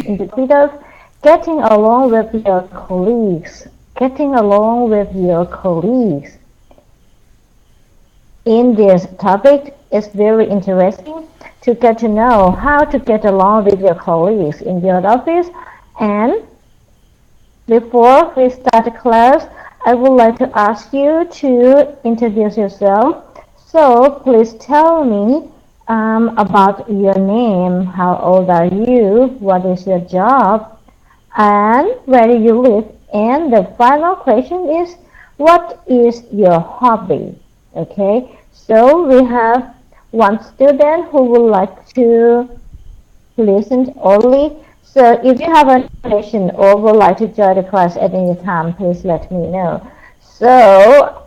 indicators, getting along with your colleagues. Getting along with your colleagues. In this topic, it's very interesting to get to know how to get along with your colleagues in your office. And before we start the class, I would like to ask you to introduce yourself. So please tell me about your name, how old are you, what is your job, and where do you live. And the final question is, what is your hobby? Okay, so we have one student who would like to listen only. So if you have any question or would like to join the class at any time, please let me know. So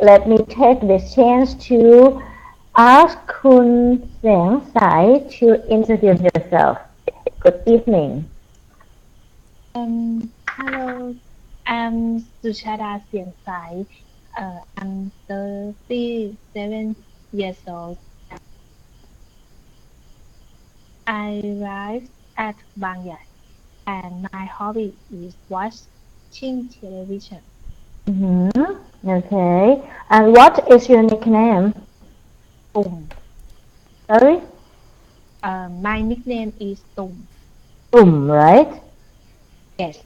let me take this chance to ask Kun Seng Sai to introduce yourself. Good evening. Hello, I'm Suchada Siensai. I'm 37 years old. I live at Bangyai, and my hobby is watching television. Okay. And what is your nickname? Tum. Sorry? My nickname is Tum. Right? Yes.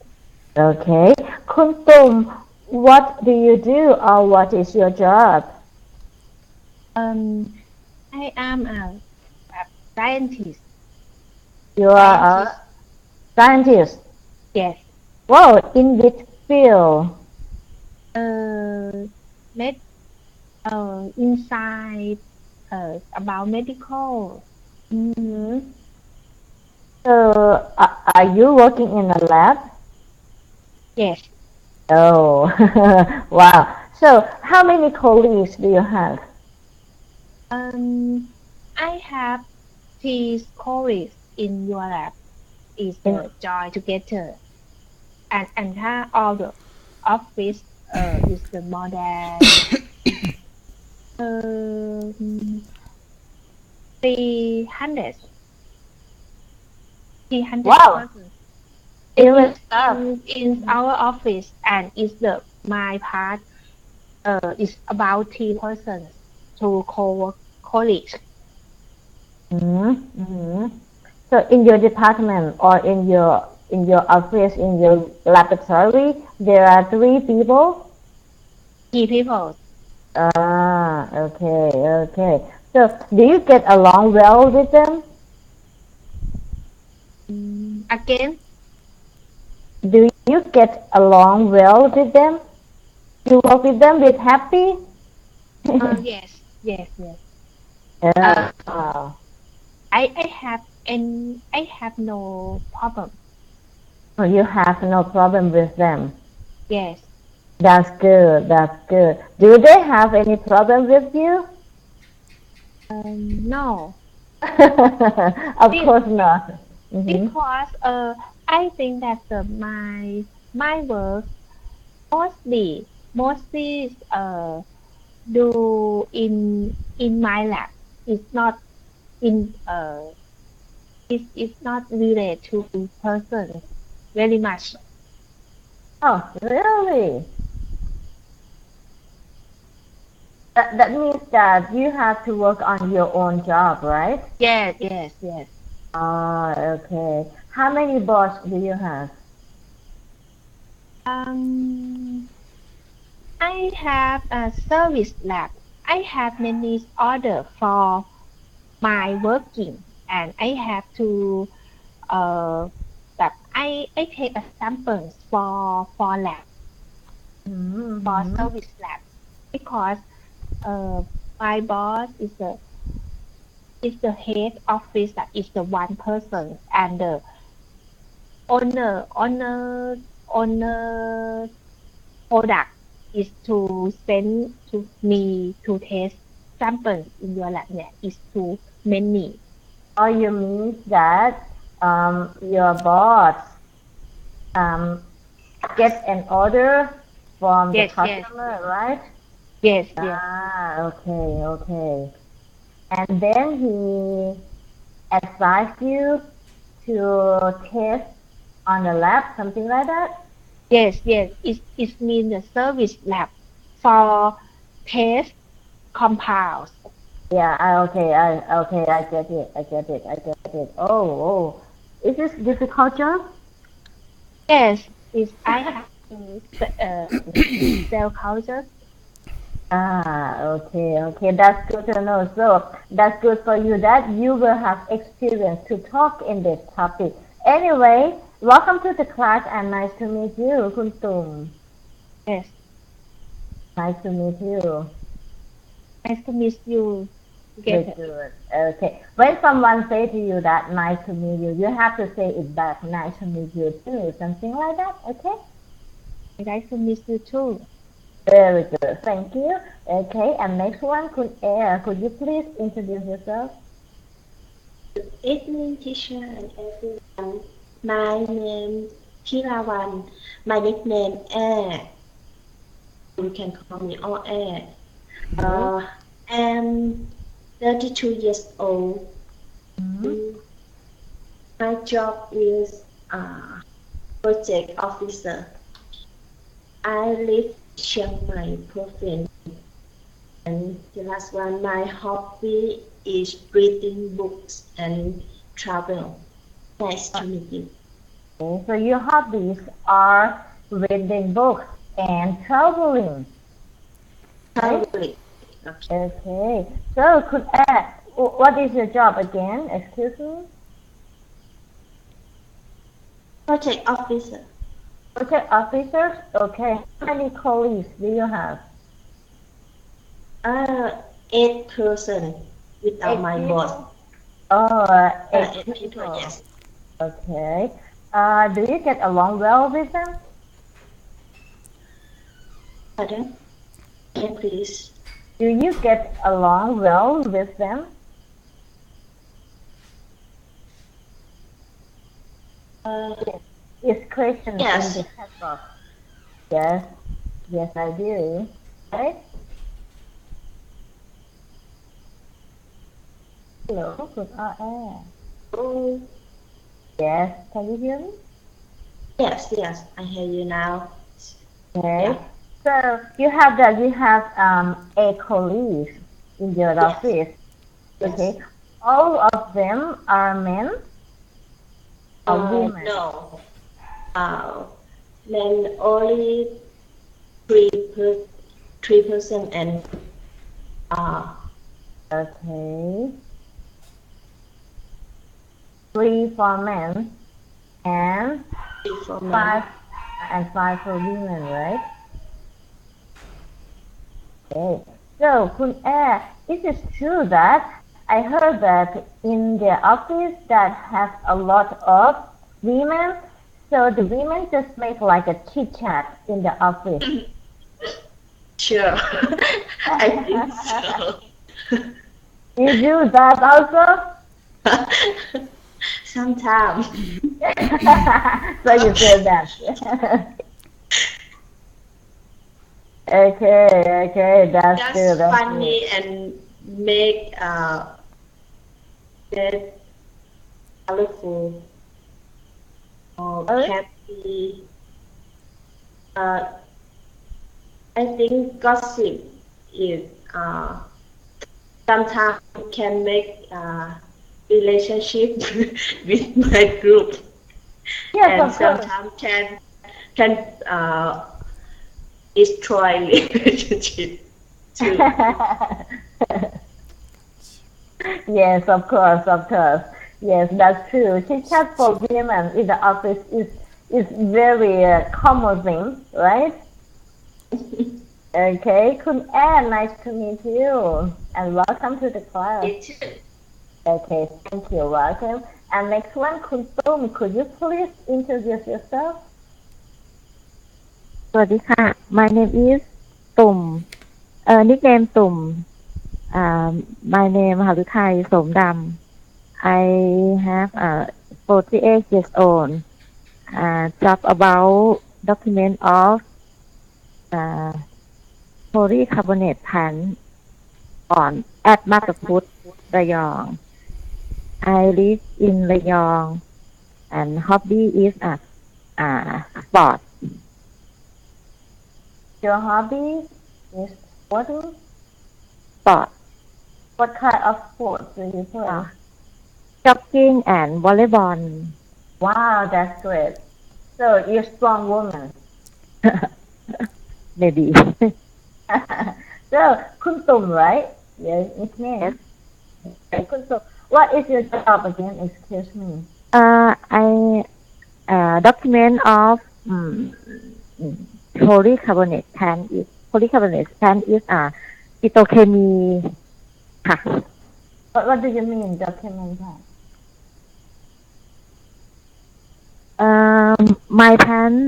Okay. Kun what do you do or what is your job? Um, I am a scientist. You are a Scientist. scientist. Yes. Wow, in which field? Uh, med. Inside. About medical. hmm So, are you working in a lab? Yes. Oh, wow. So, how many colleagues do you have? Um, I have three colleagues in your lab. Is In, the joy together, and all the office is the more than um 300 wow, persons. It even is staff. in our office, and is the my part is about 3 persons to colleagues. Mm-hmm. So, in your department or in your office, in your laboratory, there are three people. 3 people. Okay, okay. So, do you get along well with them? Again. Do you get along well with them? You work with them with happy? Yes, yes, yes. Uh, Yeah. I have no problem. So you have no problem with them. Yes. That's good. That's good. Do they have any problem with you? No. Of Be- course not. hmm because I think that my work mostly do in my lab. It's not in it's not related to persons very much. Oh, really? That means that you have to work on your own job, right? Yes, yes, yes. Ah, okay. How many boss do you have? Um, I have a service lab. I have many order for my working, and I have to that I take a samples for lab for Mm-hmm. service lab because uh my boss is the head office that is the one person, and the owner owner owner product is to send to me to test samples in your lab. Yeah, is too many. Or you mean that your boss um, get an order from the Yes, yes, customer, right? yes, yes. Okay, okay. And then he advised you to test on the lab, something like that? Yes, yes. It means the service lab for test compounds. Yeah, okay, I get it. Oh. Is this difficult job? Yes, is I have to do cell culture. Okay, that's good to know. So that's good for you that you will have experience to talk in this topic. Anyway, welcome to the class and nice to meet you, Kun Tum. Yes, Nice to meet you. nice to meet you Good, together. good. Okay. When someone say to you that nice to meet you, you have to say it back, nice to meet you too, something like that, okay? Nice to meet you too. Very good. Thank you. Okay, and next one, could you please introduce yourself? Good evening, teacher and everyone. My name is Thirawan. My nickname Air. You can call me all Air. Okay. I'm 32 years old. Mhm. My job is project officer. I live Chiang Mai province. And the last one, my hobby is reading books and travel. Nice to meet you. Okay, so your hobbies are reading books and traveling, right? Traveling. Okay. Okay. So what is your job again? Excuse me? Project officer. Okay, officers. Okay. How many colleagues do you have? 8 person without Eight my boss. people. Oh, eight 8 people, people. yes. Okay. Do you get along well with them? Pardon? Can please? Do you get along well with them? Uh, Is questions in the yes. chat box. Yes, yes, I do. Right? Hello, good air. Oh, Yes, can you hear me? yes. I hear you now. Okay. Yeah. So you have a colleagues in your Yes. office. Yes. Okay. All of them are men or women. No. Uh, then only 3% and uh, Okay. Three for men and 3 for men. five five for women, right? Okay. So, Kun Air, is it true that I heard that in the office that has a lot of women, so the women just make like a chit chat in the office. Sure. I think so. You do that also? Sometimes. So you say that. Okay, that's good, Just that's good. funny and make get colorful or Oh, happy. Uh, I think gossip is sometimes can make relationship with my group, yes, and of course. sometimes can destroy relationship too. Yes, of course. Yes, that's true. Chit chat for women in the office is very common thing, right? Okay, Kun Ann, nice to meet you, and welcome to the class. Me too. Okay, thank you, welcome. And next one, Kun Tum, could you please introduce yourself? สวัสดีค่ะ My name is ตุ่มnickname ตุ่ม My name หฤทัยโสมดำ I have 48 years old job about document of uh, polycarbonate plant on at มาตาพุธระยอง I live in ระยอง and hobby is sport. Your hobby is sporting. Sport. What kind of sport do you play? Jogging and volleyball. Wow, that's great. So you're a strong woman. Maybe. So, Kun Tum, right? Your nickname. Yes. Okay, Kun Tum. What is your job again? Excuse me. I document of polycarbonate plant is phytochemy ค่ะ What do you mean document that? My plant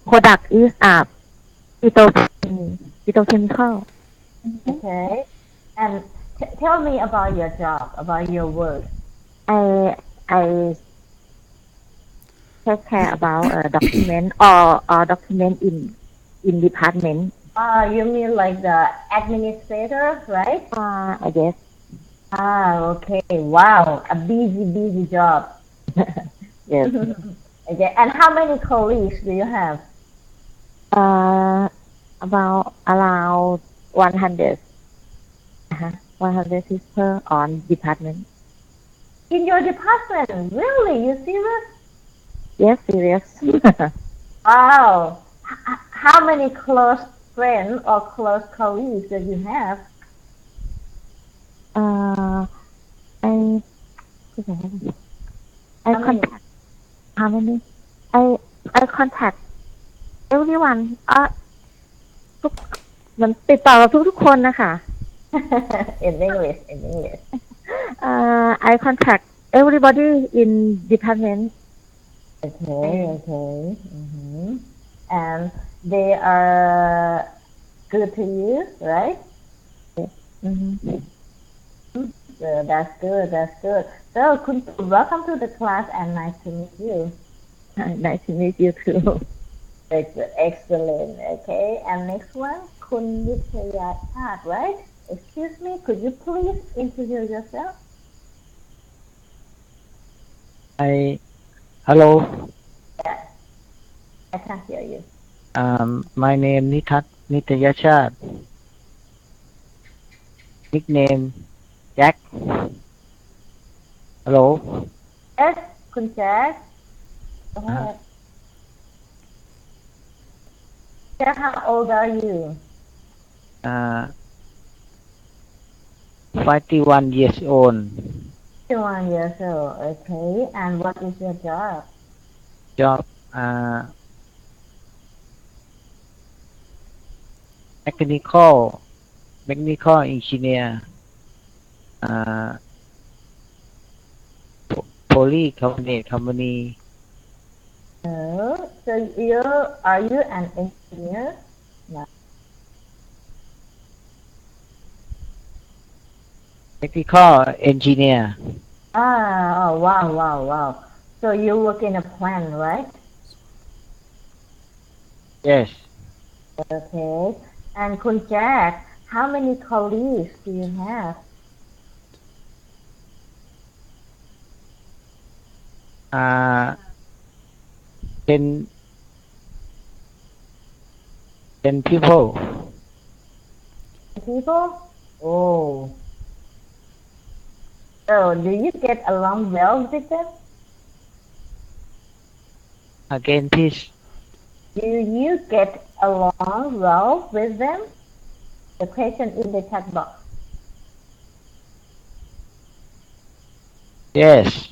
product is phytochemical. Okay. And tell me about your job, about your work. I take care about document or document in department. You mean like the administrator, right? I guess. Okay. Wow, a busy job. Yes. Okay. And how many colleagues do you have? Around 100. 100 people on department. In your department? Really? You serious? Yes, serious. Wow. How many close friends or close colleagues that you have? I contact how many? I contact everyone. มันติดต่อกับทุกคนนะคะ In English. I contact everybody in department. Okay. And they are good to you, right? So that's good. So, welcome to the class and nice to meet you. Nice to meet you too. Excellent. Okay. And next one, Kun Nitayat, right? Excuse me, could you please introduce yourself? Hello. Yeah. I can't hear you. My name Nitayachat. Nickname Jack. Hello. Yes, Kun Jack. Go ahead. Jack, how old are you? 51 years old. 51 years old. Okay. And what is your job? Job mechanical engineer. Polycarbonate company. So are you an engineer? No. Technical engineer. Wow. So you work in a plant, right? Yes. Okay. And Kun Jack, how many colleagues do you have? 10 people. People? Oh. So do you get along well with them? Again, please. Do you get along well with them? The question in the chat box. Yes.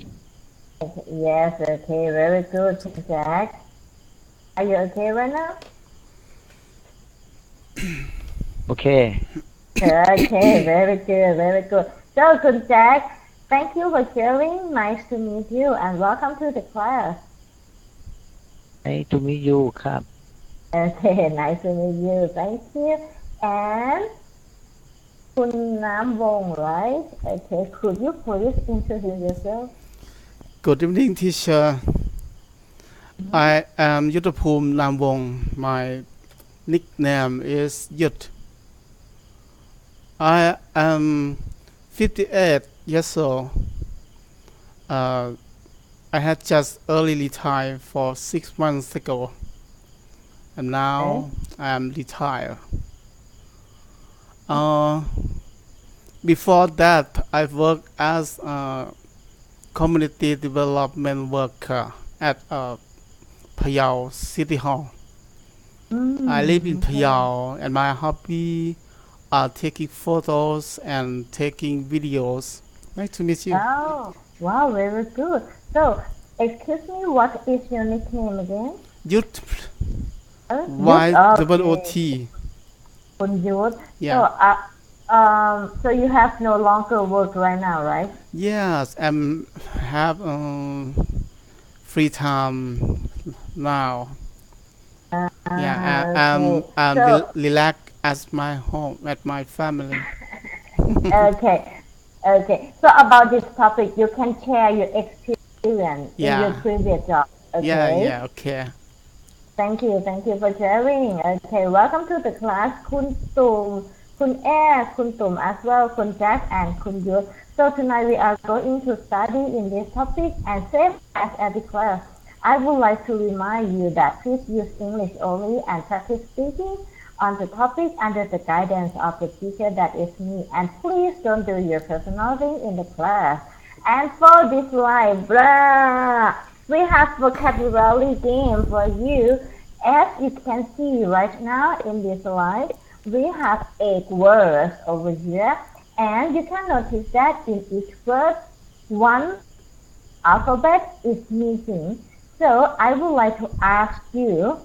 Yes, okay, very good, Jack. Are you okay right now? Okay. Okay, very good. So, good Jack, thank you for sharing. Nice to meet you and welcome to the class. Nice to meet you ครับ Okay, nice to meet you. Thank you. And Kun Nam Wong, right? Okay, could you please introduce yourself? Good evening, teacher. I am Yuttapum Namwong. My nickname is Yut. I am 58 years old. I had just early retired for 6 months ago, and now I am retired. Before that, I worked as a community development worker at Payao City Hall. I live in Payao, and my hobby are taking photos and taking videos. Nice to meet you. Oh, wow, very good. So, excuse me, what is your nickname again? Youth, Youth, YWOT. Kun Youth. Yeah. So you have no longer work right now, right? Yes, I have free time now. Yeah, I'm So, relaxed at my home, at my family. okay. So about this topic, you can share your experience in your Yeah, previous job. Okay. okay. Thank you for sharing. Okay, welcome to the class, Kun Tum, Kun Air, Kun Tum as well, Kun Jack and Kun Yud. So tonight we are going to study in this topic, and same as at the class, I would like to remind you that please use English only and practice speaking on the topic under the guidance of the teacher, that is me. And please don't do your personal thing in the class. And for this live, we have vocabulary game for you. As you can see right now in this slide, we have 8 words over here, and you can notice that in each word, one alphabet is missing. So I would like to ask you,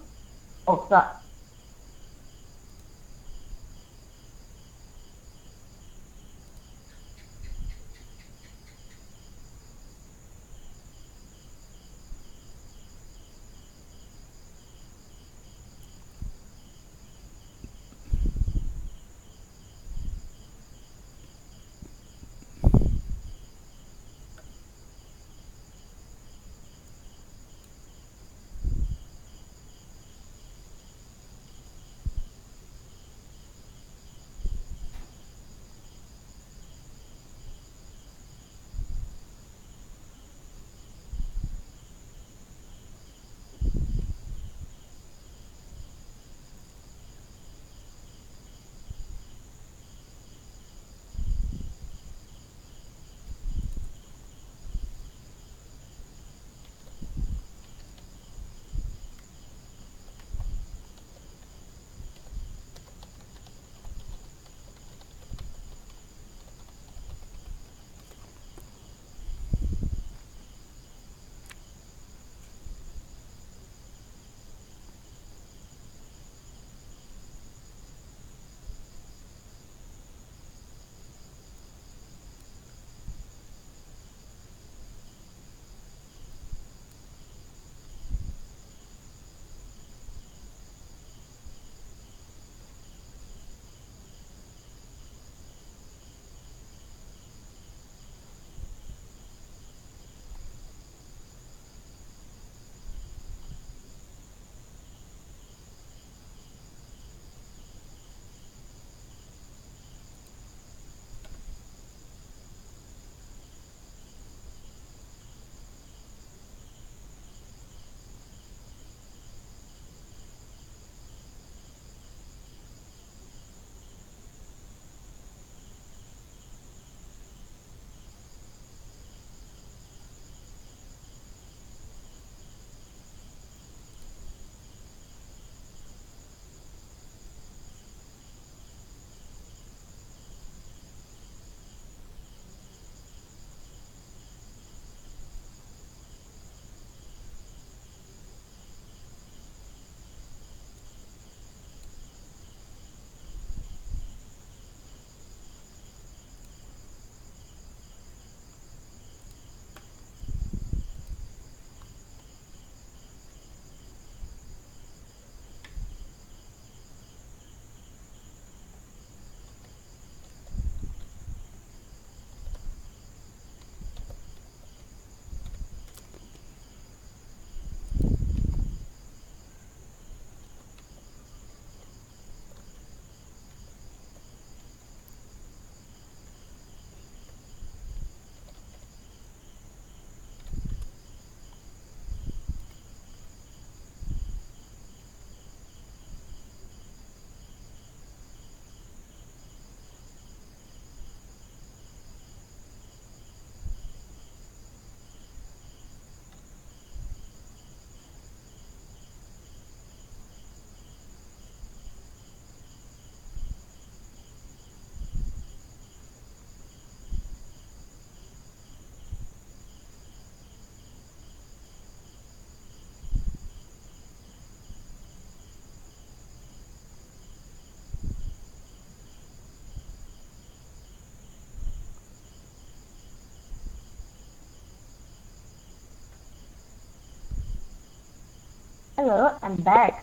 hello, I'm back.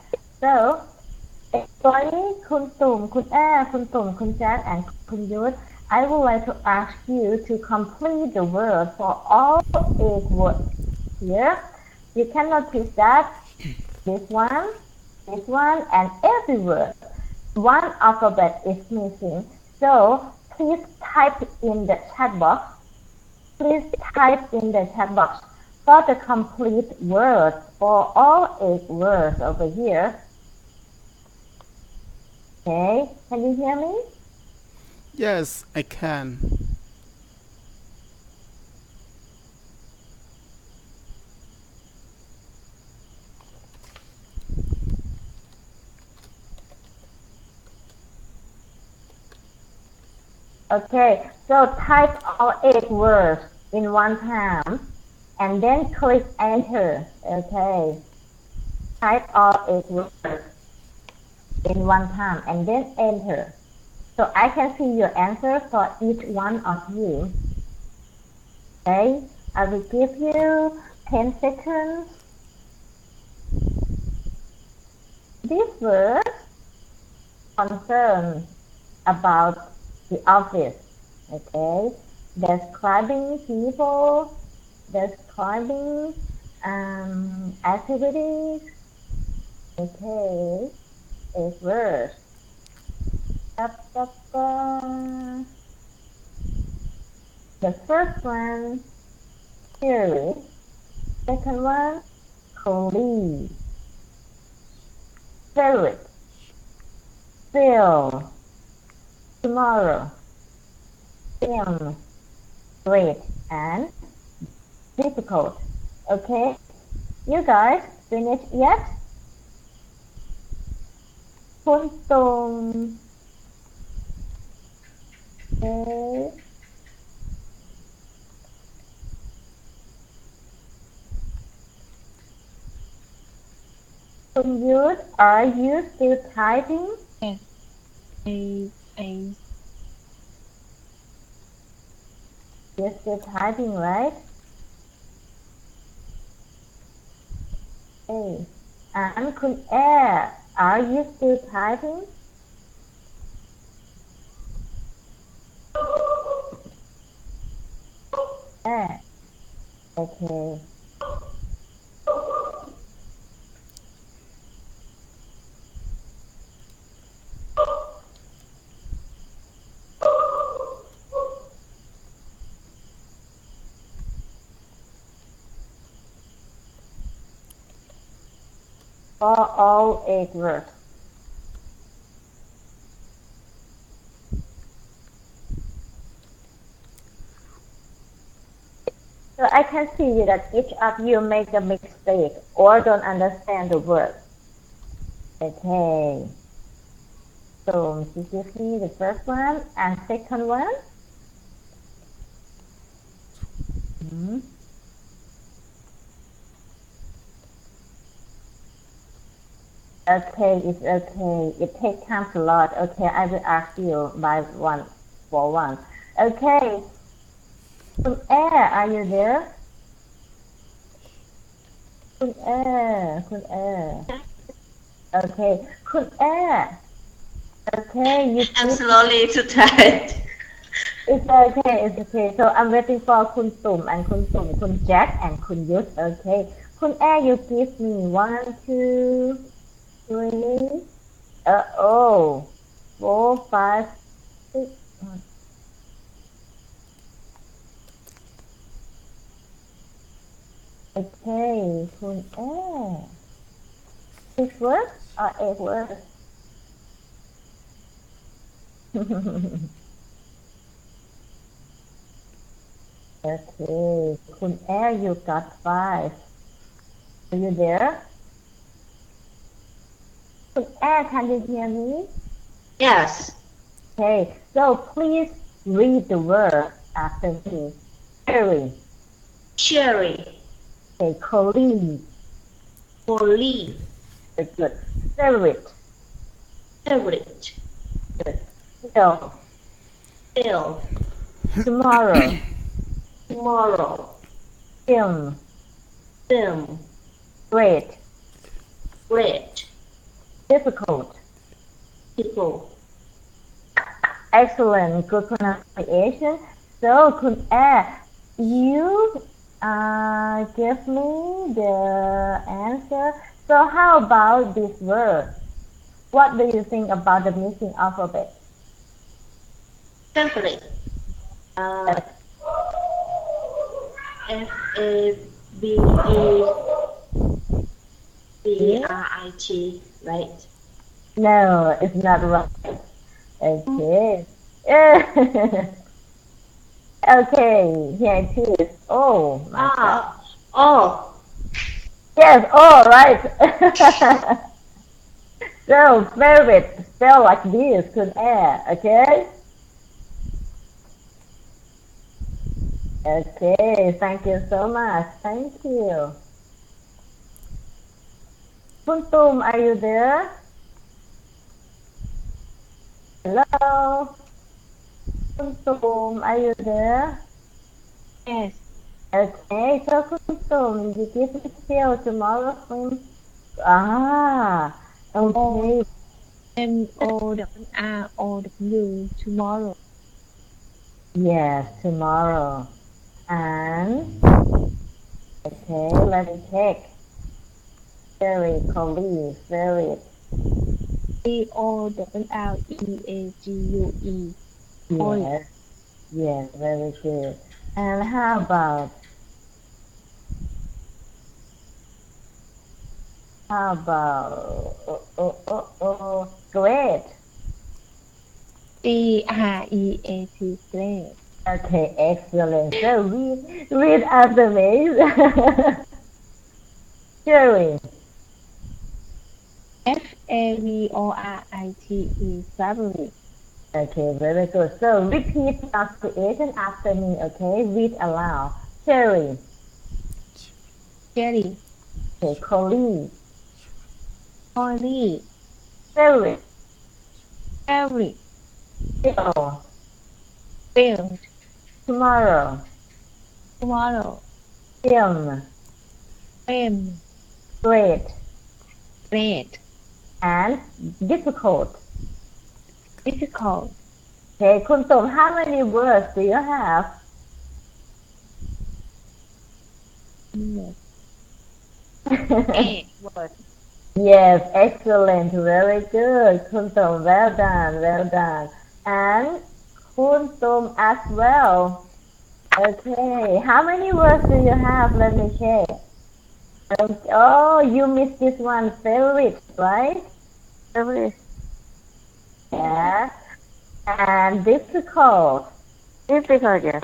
So, everybody, คุณตุ่มคุณแอ้คุณตุ่มคุณแจ็ค and คุณยุทธ I would like to ask you to complete the word for all 8 words. Here, you can notice that this one, and every word, one alphabet is missing. So, please type in the chat box. Please type in the chat box for the complete words for all 8 words over here. Okay, can you hear me? Yes, I can. Okay, so type all 8 words in one time and then click enter. Okay, type all 8 words in one time and then enter. So I can see your answer for each one of you. Okay, I will give you 10 seconds. This word concern about the office. Okay, describing people, describing activities. Okay, 8 words. The first one, theory. Second one, colleague. Spirit. Feel. Tomorrow. Film. Great. And difficult. Okay, you guys finished yet? คุณตุ่ม Okay. Kun Youth, are you still typing? Yes. I You're still typing, right? Okay. And Kun Air, are you still typing? Air. Okay. For all 8 words. So I can see that each of you make a mistake or don't understand the word. Okay. So you give me the first one and second one. Okay, it's okay. It takes time a lot. Okay, I will ask you by one for one. Okay. Kun Air, are you there? Kun Air. Okay, Kun Air. Okay, you I'm slowly to type. It's okay. So I'm waiting for Kun Tum and Kun Tum, Kun Jack and Kun Youth. Okay, Kun Air, you give me 1, 2, 3, 4, 5, 6. Okay, Kun Air. 6 words or 8 words? Okay, Kun Air, you got 5. Are you there? Kun Air, can you hear me? Yes. Okay, so please read the word after me. Cherry. Cherry. Okay, colleague. Colleague. Very good. Favorite. Favorite. Good. Hill. Hill. Tomorrow. Tomorrow. Film. Film. Great. great, difficult, people, excellent, good pronunciation. So, คุณแอ you give me the answer. So, how about this word? What do you think about the missing alphabet? temperate, Fabrit, right? No, it's not right. Okay. Okay, here it is. Oh my God. Oh, Yes, all right. So, favorite, spell like this, คุณแอ okay? Okay, thank you so much. Thank you. คุณตุ่ม are you there? Hello? คุณตุ่ม are you there? Yes. Okay, so คุณตุ่ม you give me still tomorrow from okay. MORROW tomorrow. Yes, tomorrow. And okay, let me check. Very colleague, very COLLEAGUE. yes, yes, very good. And how about great? GREAT. Great. Okay, excellent. So read after me. Sharing. FAVORITE. Favorite. Okay, very good. So repeat pronunciation after me. Okay, read aloud. Sharing. Jelly. Okay, colleague. Colleague. Favorite. Favorite. Still. Filmed. Tomorrow. Tomorrow. Film. Film. Great. Great. And difficult. Difficult. Okay, คุณตุ่ม how many words do you have? Yes. 8 words. Yes, excellent, very good. คุณตุ่ม well done, well done. And คุณตุ่ม as well. Okay, how many words do you have? Let me check. Okay. Oh, you missed this one, favorite, right? Favorite. Yeah. And difficult. Difficult, yes.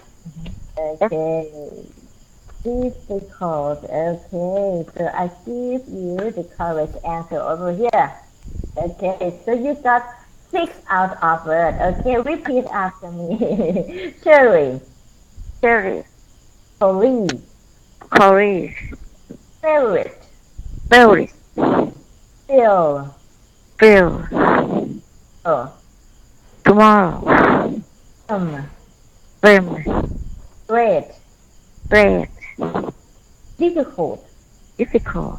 Okay. Difficult. Okay. So I give you the correct answer over here. Okay. So you got 6 out of it. Okay. Repeat after me. Cherry. Cherry. Colleague. Colleague. Favorite. Favorite. Still. Bill. Oh. Tomorrow. Film. Great. Great. Difficult. Difficult.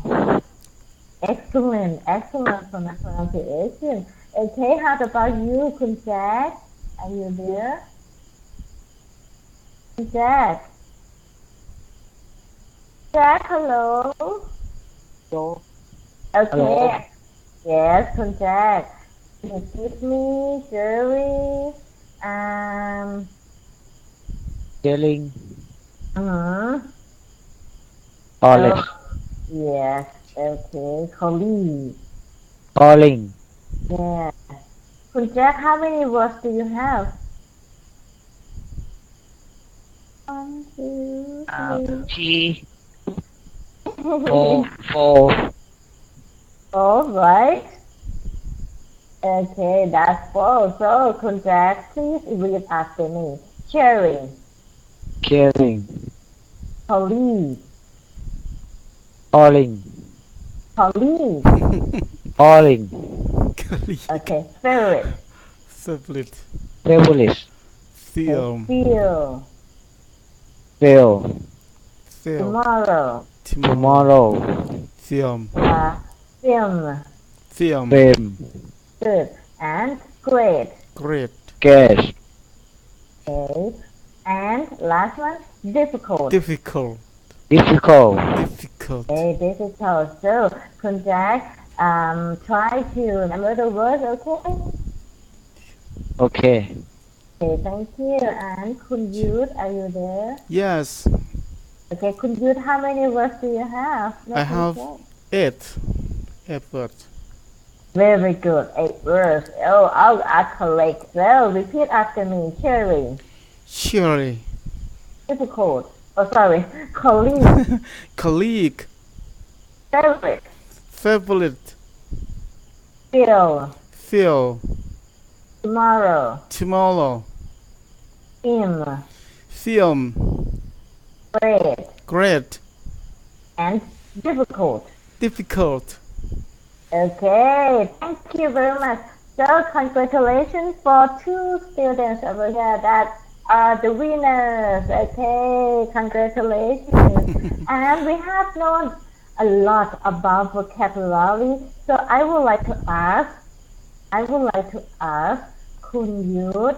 Excellent. Excellent pronunciation. Okay. How about you, คุณแจ็ค Are you there? คุณแจ็ค Jack, hello. Hello. Okay. Hello. Yes, คุณแจ็ค Excuse me, Sherry. Um. Yelling. Oh, Calling. yes. Okay. Colleague. Calling. Yeah. คุณแจ็ค how many words do you have? 1, 2, 3. T. Four. All right. Okay, that's 4. So, คุณแจ็ค please read after me. Cherry. Caring. Colleague. Calling. Colleague. Calling. Okay. Favorite. Split. Fabulous. Film. Feel. Fail. Film. Tomorrow. Tomorrow. Film. Film. Film. Fame. Good. And great. Great. Cash. Okay. And last one, difficult. Difficult. Difficult. Difficult. Okay, difficult. So, Kunjak, try to remember the words, okay? Okay. Okay, thank you. And Kunyut, are you there? Yes. Okay, Kunyut, how many words do you have? I have 8. 8 words. Very good. 8 words. Oh, I'll collect. So, repeat after me. Cherry. Cheery. Difficult. Oh, sorry. Colleague. Colleague. Favorite. Favorite. Feel. Feel. Tomorrow. Tomorrow. Film. Film. Great. Great. And difficult. Difficult. Okay, thank you very much. So congratulations for 2 students over here that are the winners. Okay, congratulations. And we have known a lot about vocabulary. So I would like to ask Kunyut,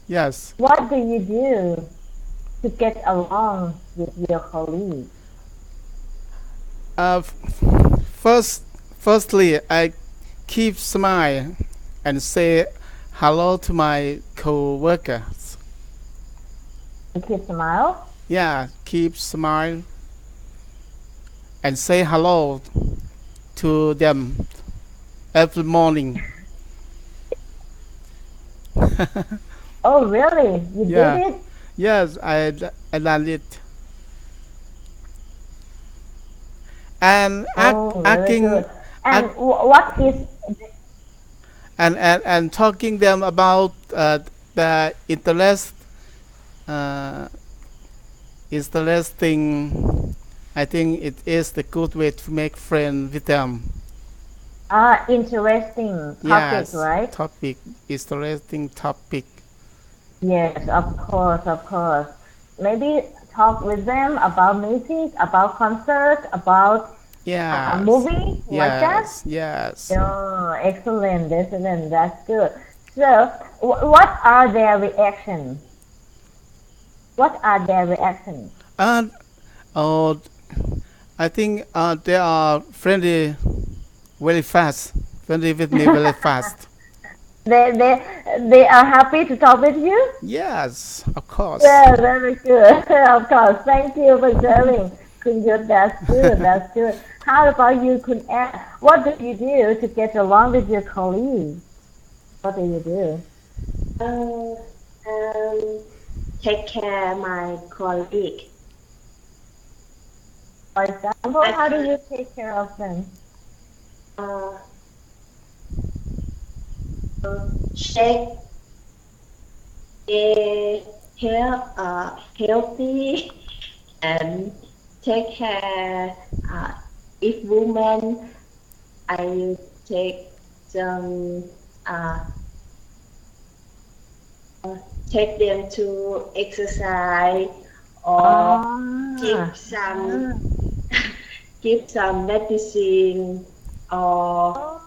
Yes. what do you do to get along with your colleagues? Firstly, I keep smile and say hello to my co-workers. You keep smile. Yeah, keep smile and say hello to them every morning. Oh, really? You Yeah. did it? Yes, I done it. And Oh, very asking good. And what is and talking them about the interesting. I think it is the good way to make friends with them. interesting topic, Yes, right? topic, interesting topic. Yes, of course. Maybe talk with them about music, about concerts, about Yes, a movie, like that. yes. Oh, excellent. That's good. So, what are their reactions? What are their reactions? And oh, I think they are friendly, very fast. Friendly with me very fast. They are happy to talk with you? Yes, of course. Yeah, very good. Of course. Thank you for sharing. Kunyut, that's good. How about you, Kun? What do you do to get along with your colleagues? What do you do? Take care my colleague. For example, how do you take care of them? Check they healthy and take care. If women, I will take them take them to exercise or give some medicine or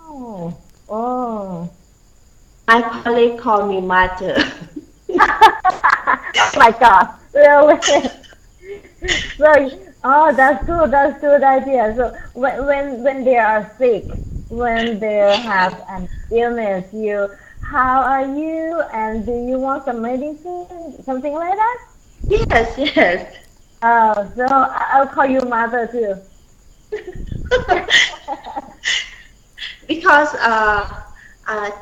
Oh. my colleague call me mother. Oh my God, really? So, that's good idea. So when they are sick, when they have an illness, how are you? And do you want some medicine, something like that? Yes. Oh, so I'll call you mother too. Because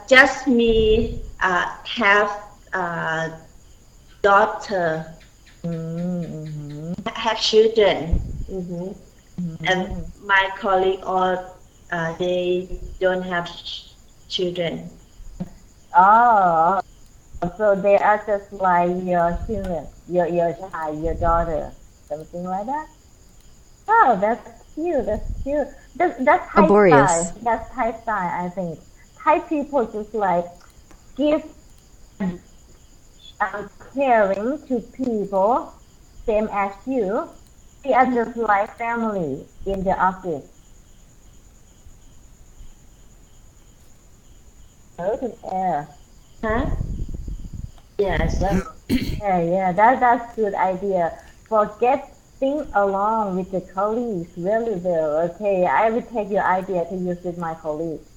just me have daughter, have children, and my colleague all they don't have children. Oh, so they are just like your children, your child, your daughter, something like that. Oh, that's cute. That's Thai Laborious. style. That's Thai style, I think. Thai people just like give caring to people, same as you, We are just like family in the office. Open air. Huh? Yes. Yeah, that's good idea. For getting along with the colleagues really well. Okay, I will take your idea to use with my colleagues.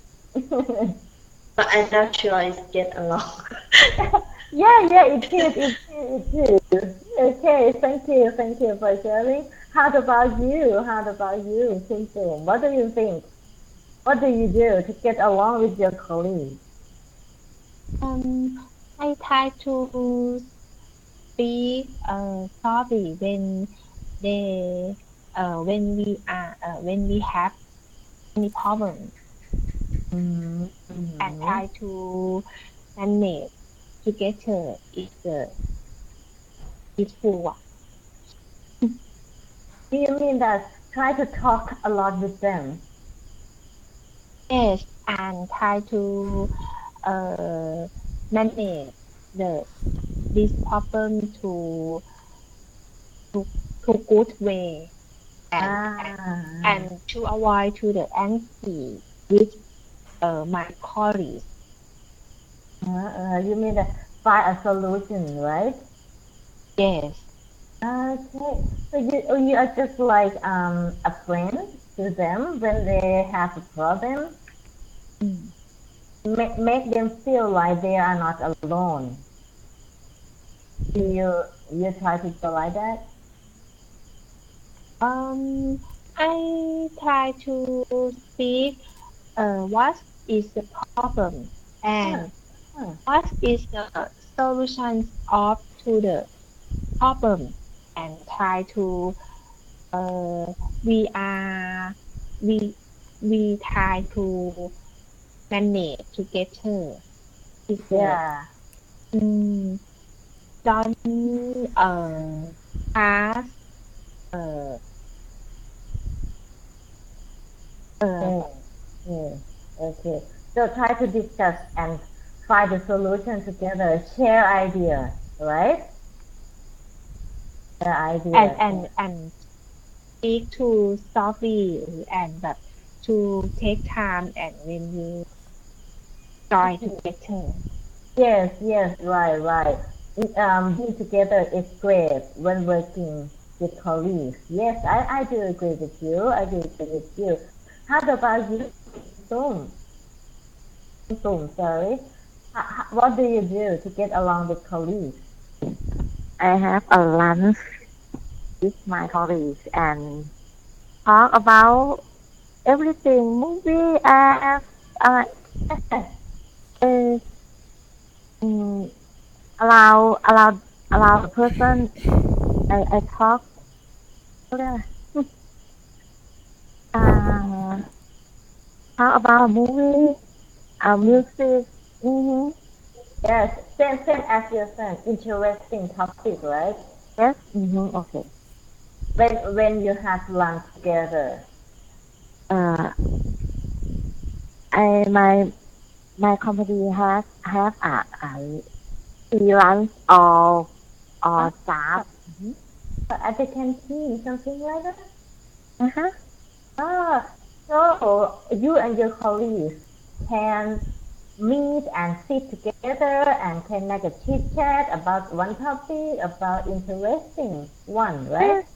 But I'm not sure it's get along. Yeah, it is. Okay, thank you for sharing. How about you, Simple? What do you think? What do you do to get along with your colleagues? I try to speak sorry they when we have any problem and Mm-hmm. try to manage together is peaceful. Do you mean that try to talk a lot with them? Yes, and try to uh, manage the this problem to good way and Ah, to avoid to the angry with my colleagues. you mean that find a solution, right? Yes. Okay, so you are just like a friend to them when they have a problem. Mm. Make them feel like they are not alone. Do Mm. you try to do like that? Um, I try to speak what is the problem Huh, and huh. what is the solutions of to the problem and try to uh, we are we we try to manage together is the Yeah, um, don't pass uh, uh, yeah, yeah. Okay, so try to discuss and find a solution together. Share idea, right? Share and idea. and and speak to softly andแบบto take time and when you join together. Yes, right. Being together is great when working with colleagues. Yes, I do agree with you. I do agree with you. How about you, Tum? Sorry. What do you do to get along with colleagues? I have a lunch with my colleagues and talk about everything, movie, apps, uh, uh, mm, allow allow the person I talk uh, talk about a movie, music. Mm-hmm. Yes, same as your friend. Interesting topic, right? Yes. Mm-hmm. Okay. When you have lunch together. Uh, I my company has have a freelance Uh, or staff. Mm-hmm. at the canteen, something like that. Uh-huh. So you and your colleagues can meet and sit together and can make a chit chat about one topic, about interesting one, right? Yes.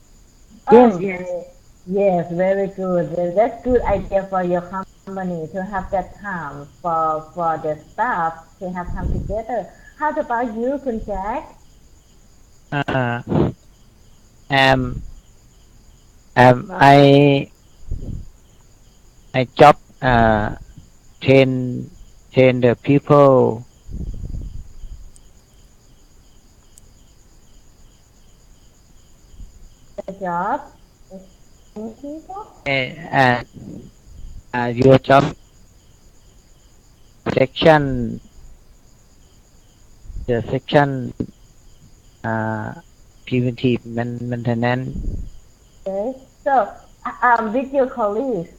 Yes. Yes. Okay. Yes, very good. That's good idea for your company to have that time for the staff to have time together. How about you, Kun Jack? Uh, um, I job train train the people The job is people. and your job section the section uh, preventive maintenance. Okay. So, with your colleagues,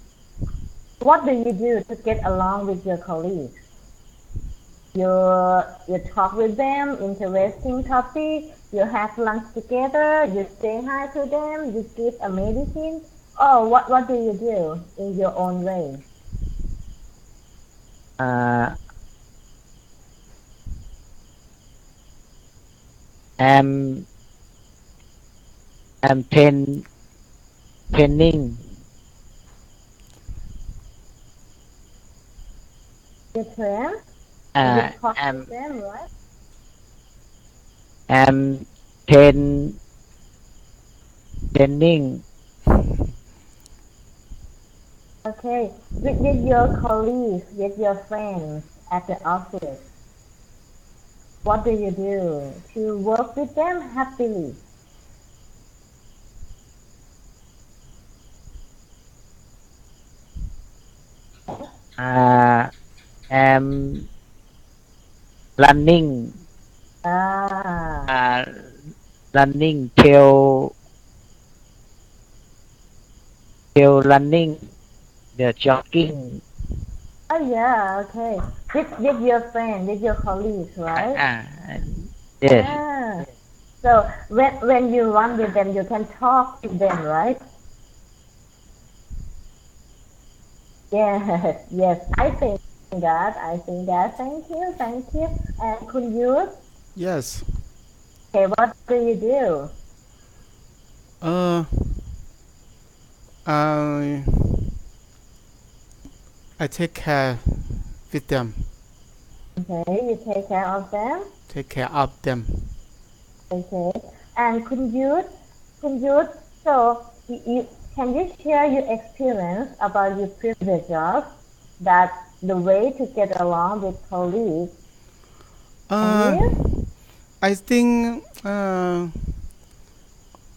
what do you do to get along with your colleagues? You you talk with them, interesting topic. You have lunch together, you say hi to them, you give a medicine, or what do you do in your own way? uh, I'm I'm training. You train, you Uh, talk to I'm them, right? I'm training. Okay, with your colleagues, with your friends at the office, what do you do to work with them happily? I'm running. Ah, Uh, Running till running the jogging. oh yeah, okay. With your friend, with your colleagues, right? Yes. Ah, so when you run with them, you can talk with them, right? Yes, yes. I think that. Thank you, thank you. And could you? Yes. Okay, what do you do? Uh, I I take care with them. Okay, you take care of them. Take care of them. Okay, and could you? So can you share your experience about your previous job? That the way to get along with colleagues. Can Uh, you? I think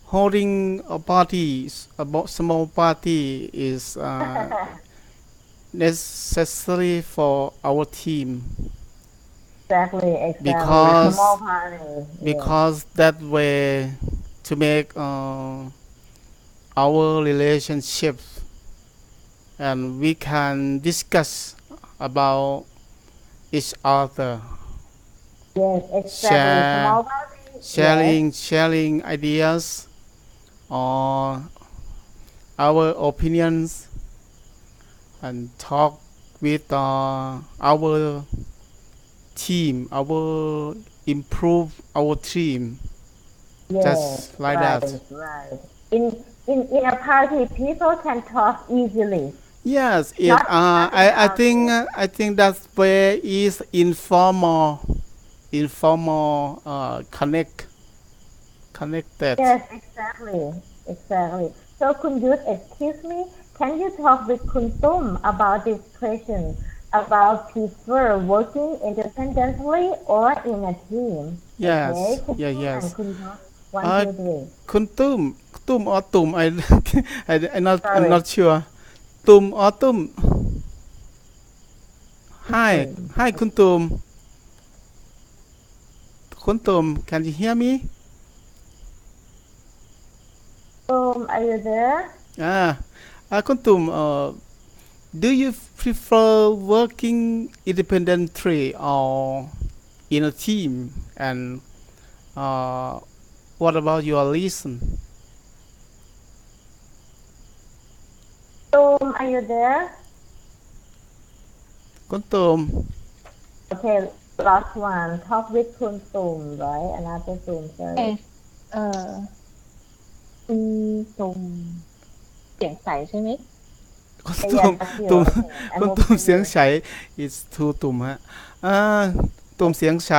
holding a party, a small party, is necessary for our team Exactly. Small because party. Yeah. because that way to make our relationship, and we can discuss about each other, Yes, exactly. share Small party. Yes. sharing ideas or our opinions, and talk with our team, our improve our team, Yes. just like that. Right. In a party, people can talk easily. Yes, Not in the office. I think that way is informal connected. Yes, exactly. So, Kunjut, excuse me, can you talk with Kuntum about this question about prefer working independently or in a team? Okay, Yes, yeah, Kuntum and yes. Kunjut, one, Uh, two, three. Kun Tum or Tum, I'm Sorry, not sure. Tum or Tum. Kuntum. Hi, Kun Tum. Kun Tum, can you hear me? Are you there? Ah, Kun Tum, do you prefer working independently or in a team? And uh, what about your reason? Are you there? Kun Tum. Okay, last one. Talk with Kuntum, right? Another Tum, sorry. Yes เอ่อคุณตุ่มเสียงใสใช่ไหม คุณ Yeah, ตุ่ yeah, ม that's you. ตุ่ม Okay, I คุณ move ตุ่ม to เสียง you. ใส is too ตุ่มฮะอ่าตุ่มเสียงใส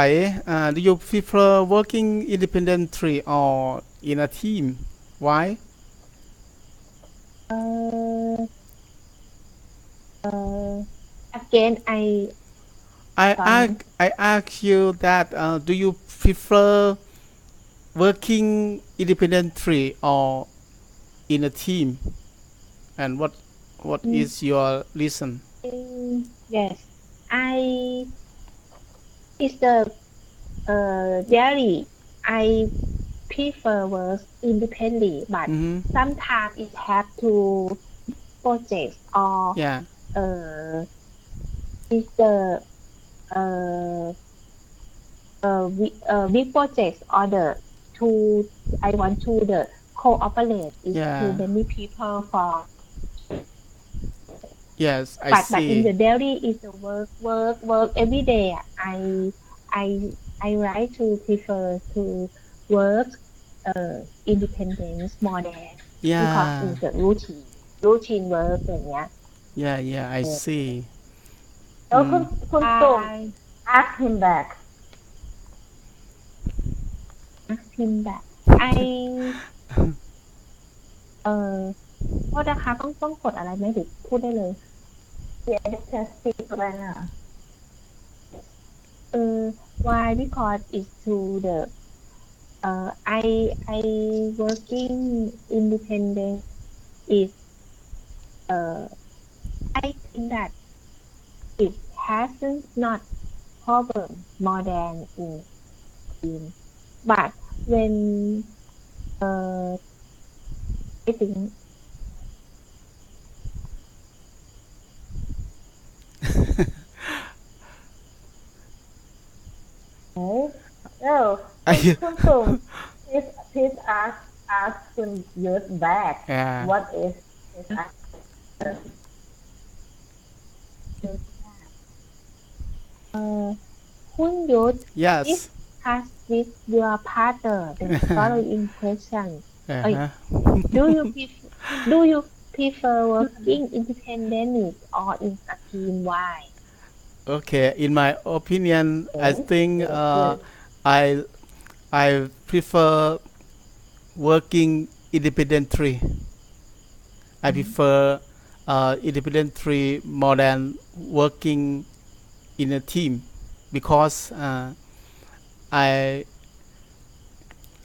do you prefer working independently or in a team why เอ่อเอ่อ again I sorry I ask you that do you prefer working independently or in a team and what Mm, is your reason yes I is the really I prefer work independently but mm-hmm. sometimes it have to projects or yeah uh is the uh big projects or the to the cooperate is Yeah. too many people for Yes, I but in see. the daily is the work every day. I I like to prefer to work independence more than because Yeah, it's the routine work อย่างเงี้ย yeah, I see. แล้วคุณตุ่ม I ask him back ask him back I เอ่อโทษนะคะต้องกดอะไรไหมหรือพูดได้เลย yeah you can speak right now why because it's to the I working independent is uh I think that it hasn't not problem more than in team but when I think okay so ไอ้ คุณตุ่ม please ask คุณยุทธ back Yeah. what is his answer Hun Yut Yes. discuss with your partner the following question Uh-huh. do you prefer working independently or in a team why Okay, in my opinion, I okay think good I prefer working independently. I prefer independently more than working in a team because I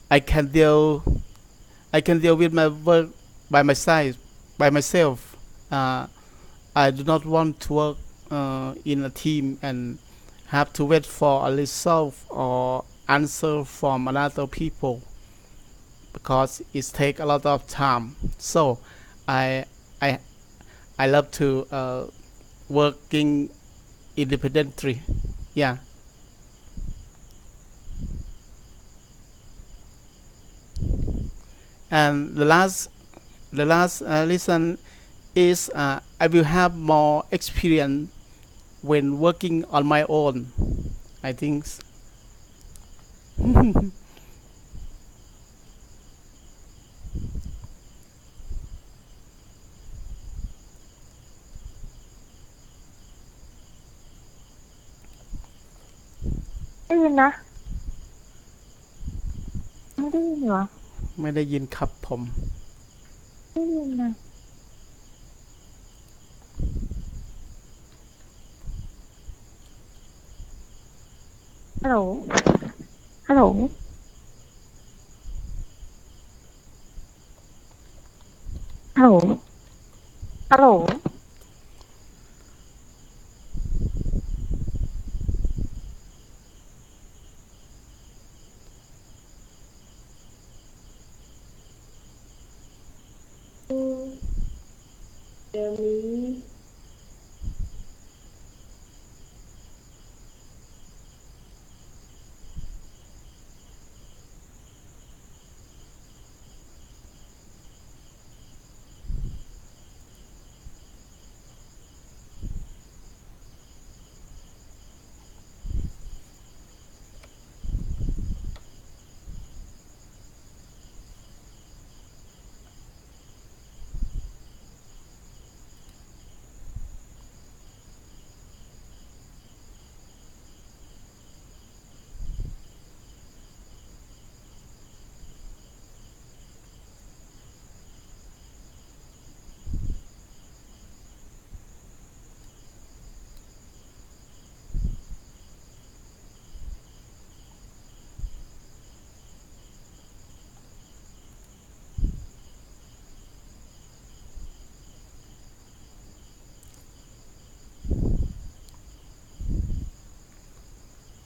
I can deal with my work by myself. I do not want to work in a team and have to wait for a result or answer from another people because it takes a lot of time. So I I I love to working independently. Yeah. And the last reason is I will have more experience when working on my own. I think. ได้ยินนะไม่ได้ยินเหรอ ไม่ได้ยินครับผม ได้ยินนะฮัลโหลฮัลโหลฮัลโหลฮัลโหล Tell me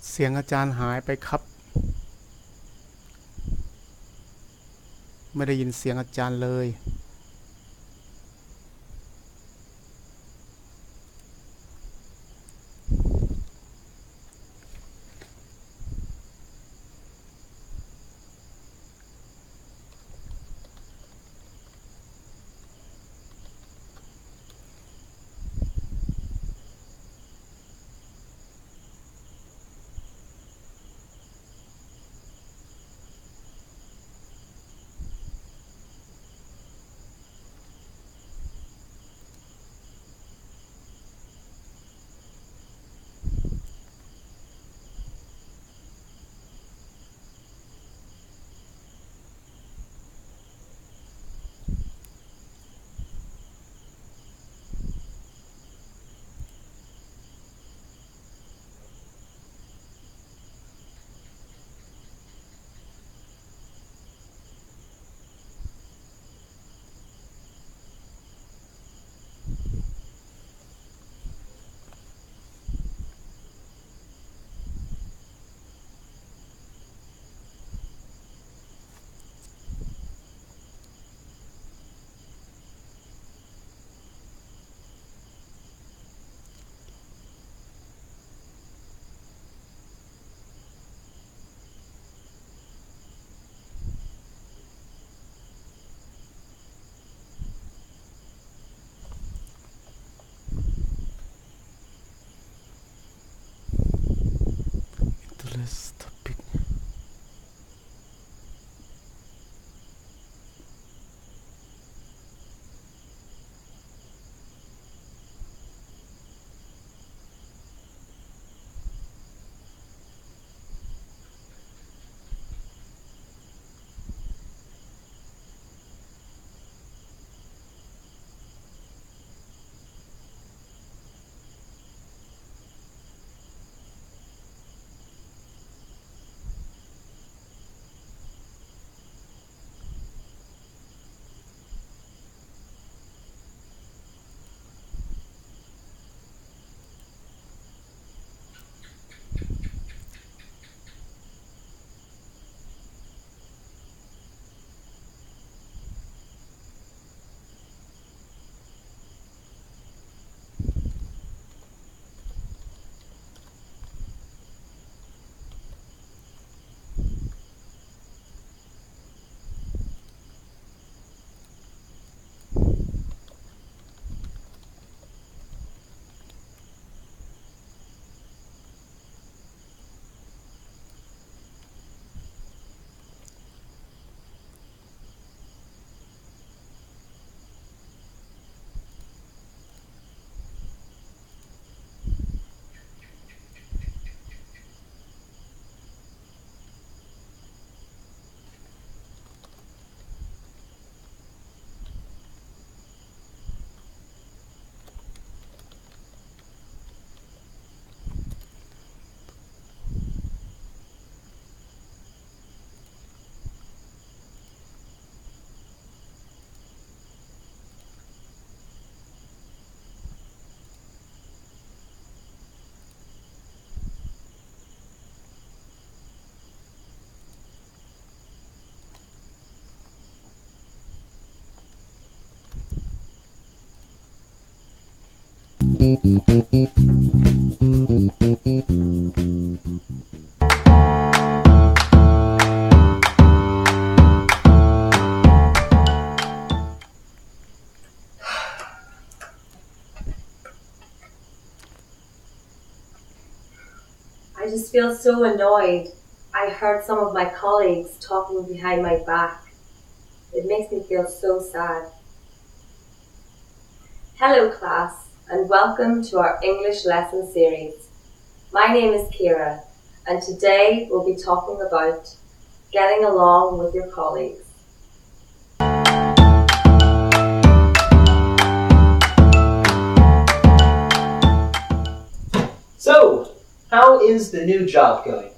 เสียงอาจารย์หายไปครับ ไม่ได้ยินเสียงอาจารย์เลย I just feel so annoyed. I heard some of my colleagues talking behind my back. It makes me feel so sad. Hello class, and welcome to our English lesson series. My name is Kira, and today we'll be talking about getting along with your colleagues. So, how is the new job going?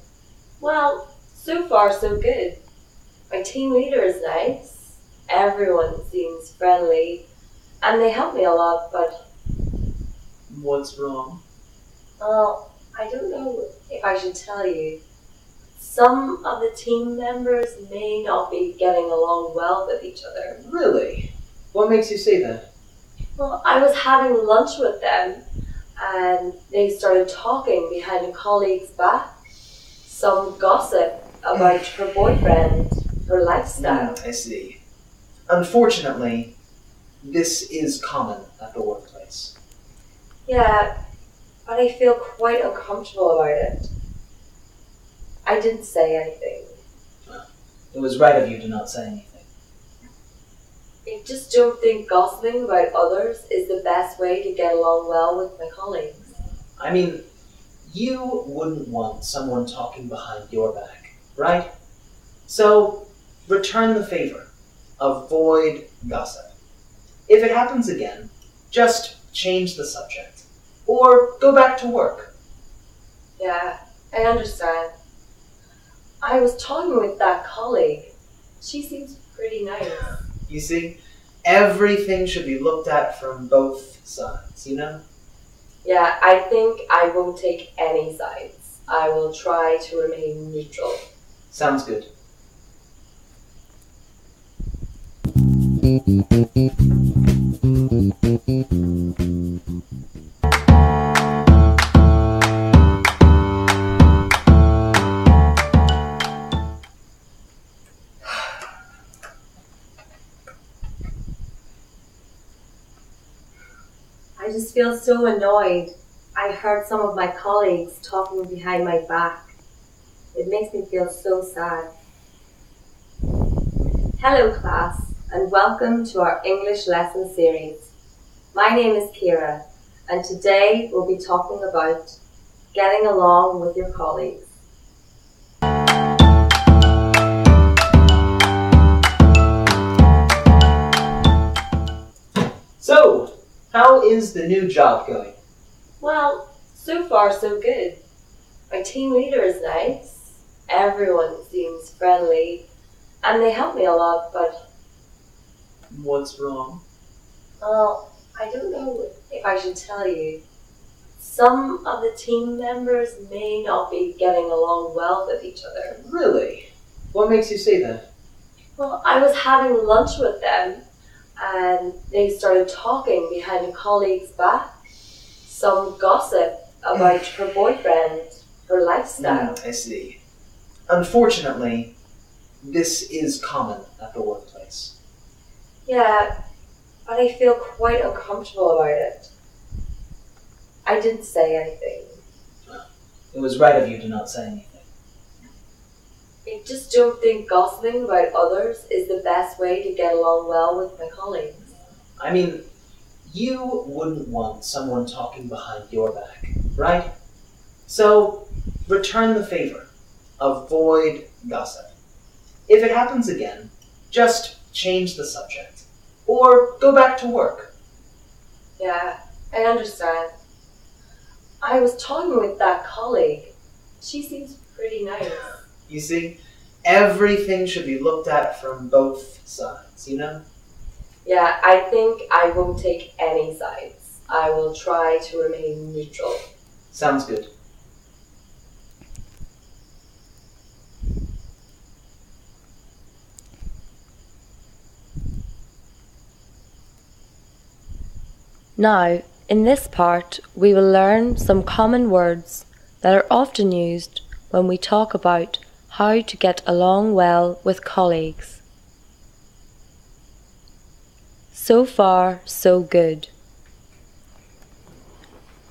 Well, so far so good. My team leader is nice, everyone seems friendly, and they help me a lot, but What's wrong? well, I don't know if I should tell you. Some of the team members may not be getting along well with each other. Really? What makes you say that? Well, I was having lunch with them, and they started talking behind a colleague's back. Some gossip about her boyfriend, her lifestyle. I see. Unfortunately, this is common at the workplace. Yeah, but I feel quite uncomfortable about it. I didn't say anything. It was right of you to not say anything. I just don't think gossiping about others is the best way to get along well with my colleagues. I mean, you wouldn't want someone talking behind your back, right? So, return the favor. Avoid gossip. If it happens again, just change the subject. Or go back to work. Yeah, I understand. I was talking with that colleague. She seems pretty nice. You see, everything should be looked at from both sides, you know? Yeah, I think I won't take any sides. I will try to remain neutral. Sounds good. I just feel so annoyed. I heard some of my colleagues talking behind my back. It makes me feel so sad. Hello class, and welcome to our English lesson series. My name is Kira, and today we'll be talking about getting along with your colleagues. So, how is the new job going? Well, so far so good. My team leader is nice, everyone seems friendly, and they help me a lot, but What's wrong? well, I don't know if I should tell you. Some of the team members may not be getting along well with each other. Really? What makes you say that? Well, I was having lunch with them, and they started talking behind a colleague's back. Some gossip about her boyfriend, her lifestyle. I see. Unfortunately, this is common at the workplace. Yeah, but I feel quite uncomfortable about it. I didn't say anything. It was right of you to not say anything. I just don't think gossiping about others is the best way to get along well with my colleagues. I mean, you wouldn't want someone talking behind your back, right? So, return the favor. Avoid gossip. If it happens again, just change the subject. Or go back to work. Yeah, I understand. I was talking with that colleague. She seems pretty nice. You see, everything should be looked at from both sides, you know? Yeah, I think I won't take any sides. I will try to remain neutral. Sounds good. No, In this part, we will learn some common words that are often used when we talk about how to get along well with colleagues. So far, so good.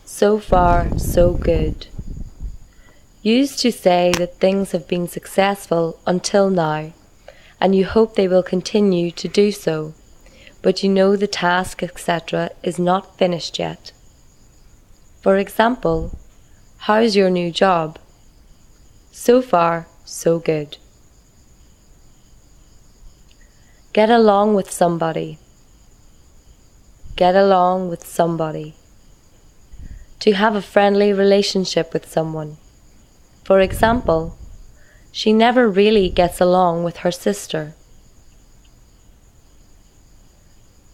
So far, so good. Used to say that things have been successful until now, and you hope they will continue to do so, but you know the task, etc., is not finished yet. For example, how's your new job? So far, so good. Get along with somebody. Get along with somebody. To have a friendly relationship with someone. For example, she never really gets along with her sister.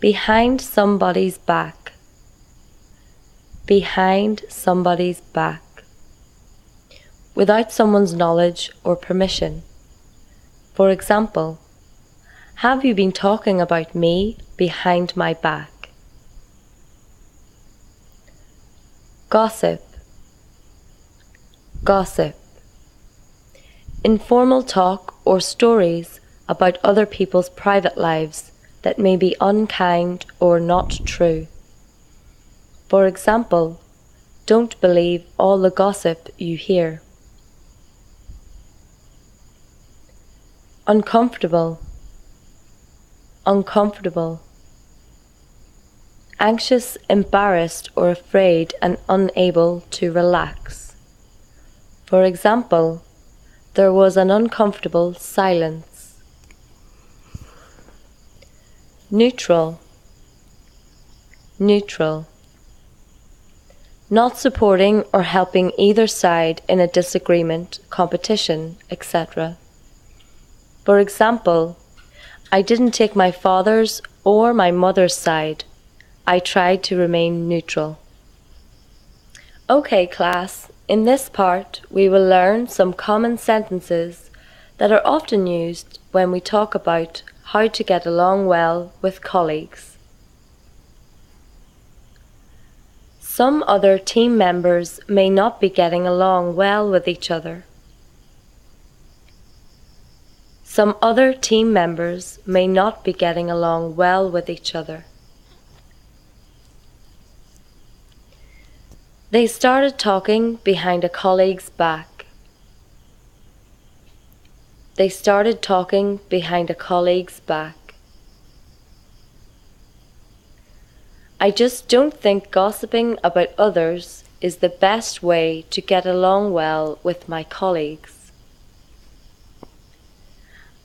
Behind somebody's back. Behind somebody's back. Without someone's knowledge or permission. For example, have you been talking about me behind my back? Gossip. Gossip. Informal talk or stories about other people's private lives that may be unkind or not true. For example, don't believe all the gossip you hear. Uncomfortable. Uncomfortable. Anxious, embarrassed, or afraid and unable to relax. For example, there was an uncomfortable silence. Neutral. Neutral. Not supporting or helping either side in a disagreement, competition, etc. For example, I didn't take my father's or my mother's side. I tried to remain neutral. Okay, class, in this part we will learn some common sentences that are often used when we talk about how to get along well with colleagues. Some other team members may not be getting along well with each other. Some other team members may not be getting along well with each other. They started talking behind a colleague's back. They started talking behind a colleague's back. I just don't think gossiping about others is the best way to get along well with my colleagues.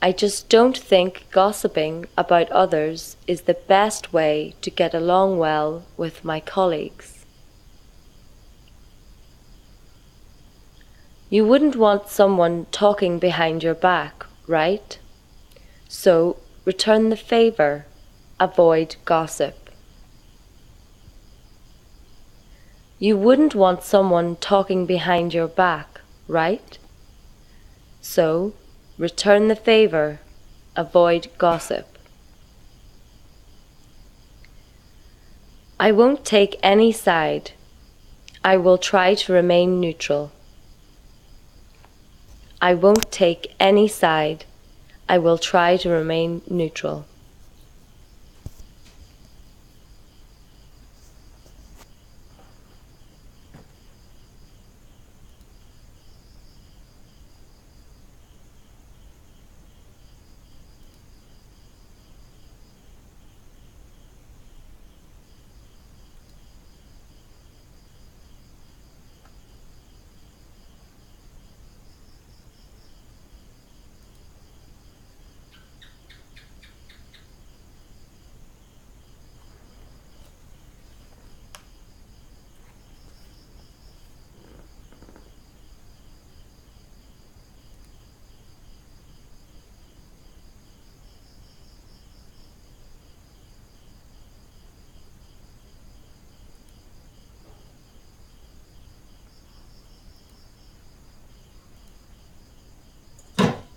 I just don't think gossiping about others is the best way to get along well with my colleagues. You wouldn't want someone talking behind your back, right? So, return the favor. Avoid gossip. You wouldn't want someone talking behind your back, right? So, return the favor. Avoid gossip. I won't take any side. I will try to remain neutral. I won't take any side. I will try to remain neutral.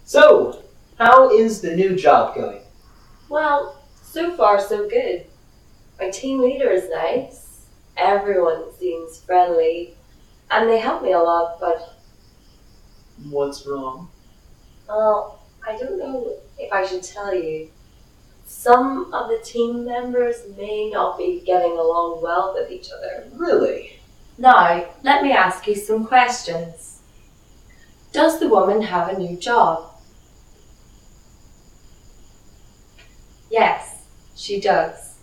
So, how is the new job going? Well, so far so good. My team leader is nice. everyone seems friendly and they help me a lot, but What's wrong? well, I don't know if I should tell you. Some of the team members may not be getting along well with each other. Really? Now, let me ask you some questions. Does the woman have a new job? Yes, she does.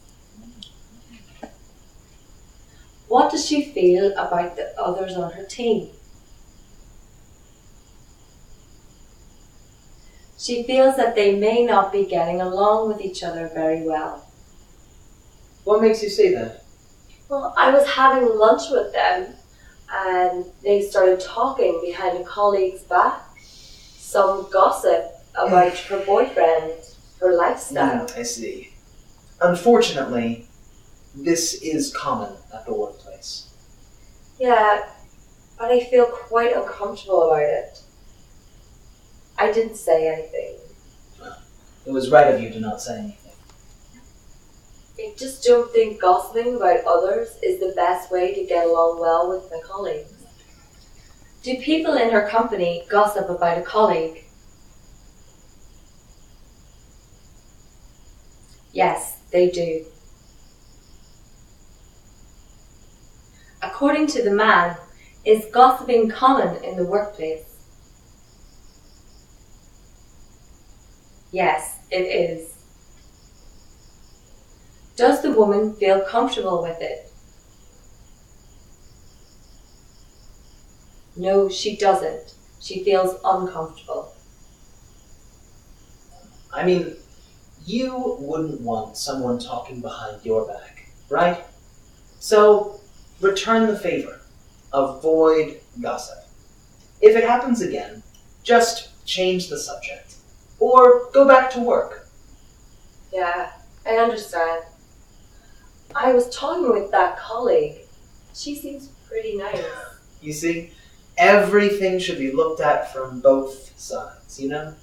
What does she feel about the others on her team? She feels that they may not be getting along with each other very well. What makes you say that? Well, I was having lunch with them and they started talking behind a colleague's back. Some gossip about her boyfriend, her lifestyle. I see. Unfortunately, this is common at the workplace. Yeah, but I feel quite uncomfortable about it. I didn't say anything. Well, it was right of you to not say anything. I just don't think gossiping about others is the best way to get along well with my colleagues. Do people in her company gossip about a colleague? Yes, they do. According to the man, is gossiping common in the workplace? Yes, it is. Does the woman feel comfortable with it? No, she doesn't. She feels uncomfortable. I mean, you wouldn't want someone talking behind your back, right? So, return the favor. Avoid gossip. If it happens again, just change the subject. Or go back to work. Yeah, I understand. I was talking with that colleague. She seems pretty nice. You see, everything should be looked at from both sides, you know?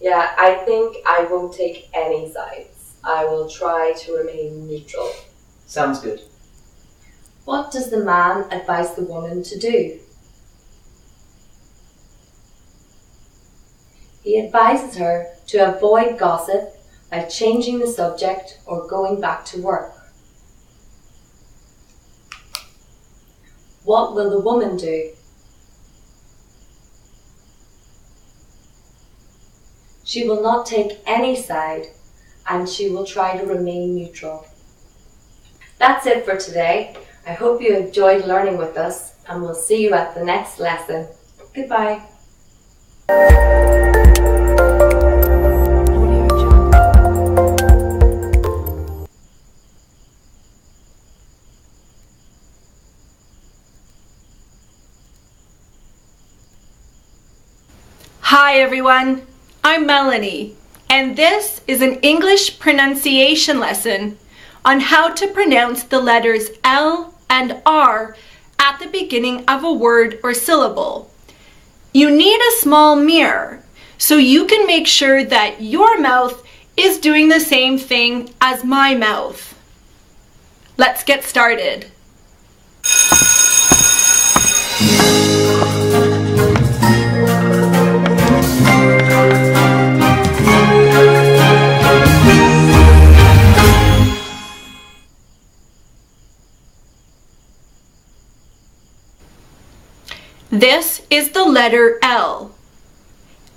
Yeah, I think I won't take any sides. I will try to remain neutral. Sounds good. What does the man advise the woman to do? He advises her to avoid gossip by changing the subject or going back to work. What will the woman do? She will not take any side and she will try to remain neutral. That's it for today. I hope you enjoyed learning with us and we'll see you at the next lesson. Goodbye. Hi everyone, I'm Melanie, and this is an English pronunciation lesson on how to pronounce the letters L and R at the beginning of a word or syllable. You need a small mirror so you can make sure that your mouth is doing the same thing as my mouth. Let's get started. This is the letter L.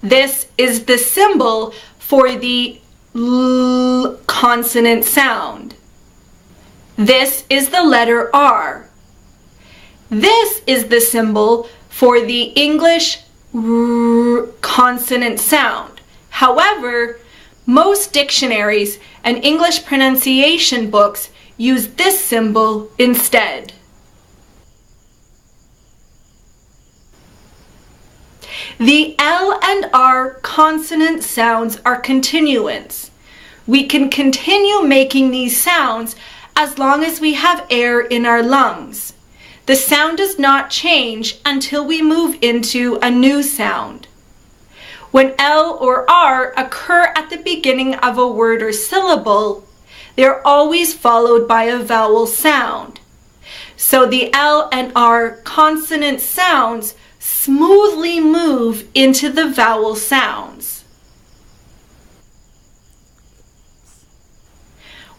This is the symbol for the L consonant sound. This is the letter R. This is the symbol for the English R consonant sound. However, most dictionaries and English pronunciation books use this symbol instead. The L and R consonant sounds are continuants. We can continue making these sounds as long as we have air in our lungs. The sound does not change until we move into a new sound. When L or R occur at the beginning of a word or syllable, they're always followed by a vowel sound. so the L and R consonant sounds smoothly move into the vowel sounds.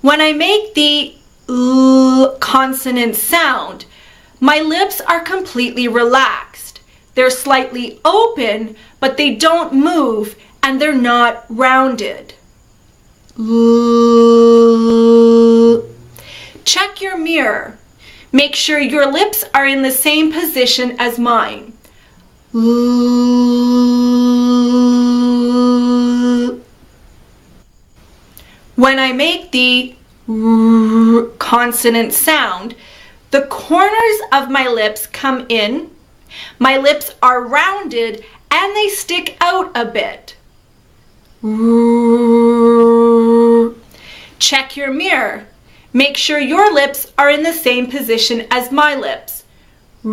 When I make the L consonant sound, my lips are completely relaxed. They're slightly open, but they don't move and they're not rounded. L. Check your mirror. Make sure your lips are in the same position as mine. L. When I make the R consonant sound, the corners of my lips come in, my lips are rounded, and they stick out a bit. R. Check your mirror. Make sure your lips are in the same position as my lips. R.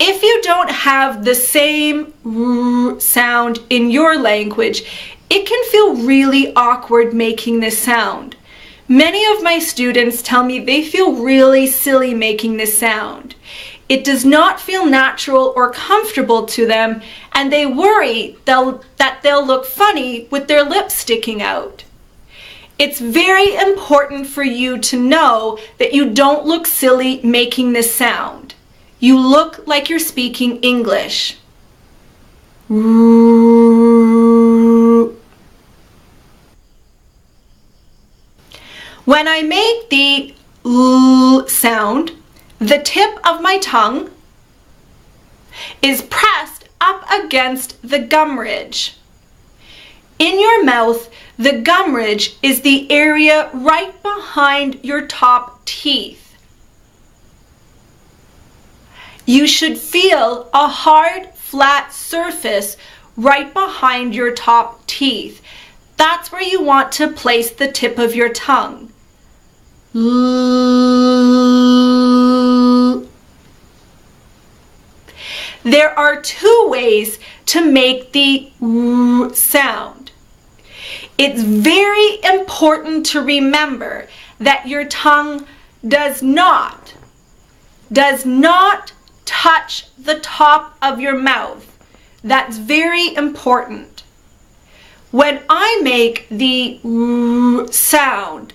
If you don't have the same R sound in your language, it can feel really awkward making this sound. Many of my students tell me they feel really silly making this sound. It does not feel natural or comfortable to them, and they worry that they'll look funny with their lips sticking out. It's very important for you to know that you don't look silly making this sound. You look like you're speaking English. When I make the L sound, the tip of my tongue is pressed up against the gum ridge. In your mouth, the gum ridge is the area right behind your top teeth. You should feel a hard, flat surface right behind your top teeth. That's where you want to place the tip of your tongue. L. There are two ways to make the R sound. It's very important to remember that your tongue does not touch the top of your mouth. That's very important. When I make the R sound,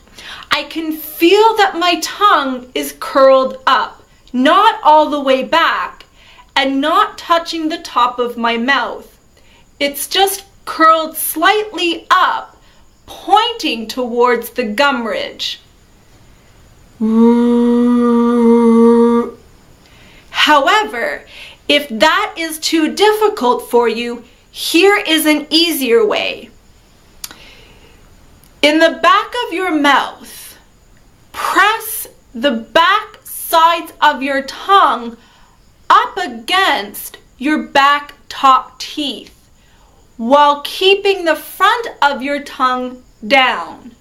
I can feel that my tongue is curled up, not all the way back, and not touching the top of my mouth. It's just curled slightly up, pointing towards the gum ridge. R. However, if that is too difficult for you, here is an easier way. In the back of your mouth, press the back sides of your tongue up against your back top teeth while keeping the front of your tongue down.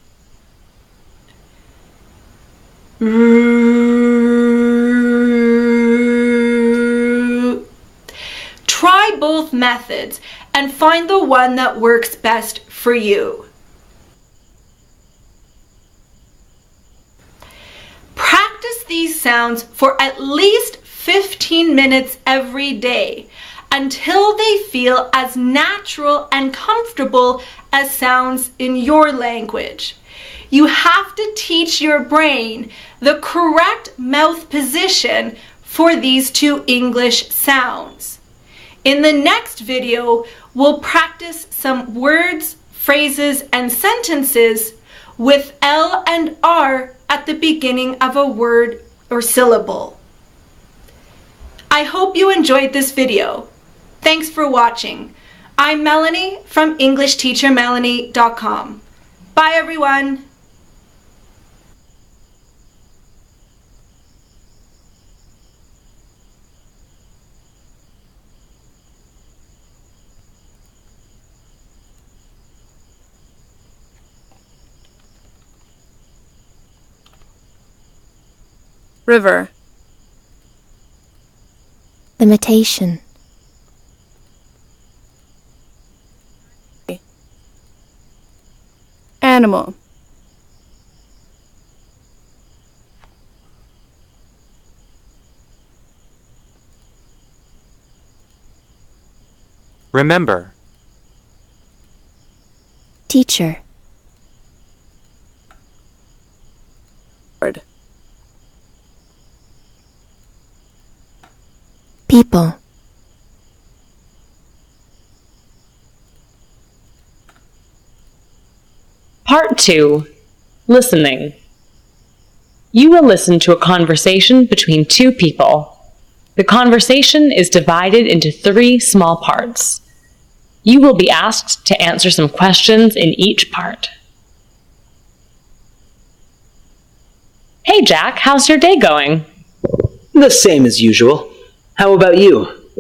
Try both methods and find the one that works best for you. Practice these sounds for at least 15 minutes every day until they feel as natural and comfortable as sounds in your language. You have to teach your brain the correct mouth position for these two English sounds. In the next video, we'll practice some words, phrases, and sentences with L and R at the beginning of a word or syllable. I hope you enjoyed this video. Thanks for watching. I'm Melanie from EnglishTeacherMelanie.com. Bye everyone. River. Limitation. animal. Remember. Teacher. People. Part 2. Listening. You will listen to a conversation between two people. The conversation is divided into 3 small parts. You will be asked to answer some questions in each part. Hey Jack, how's your day going? The same as usual. How about you?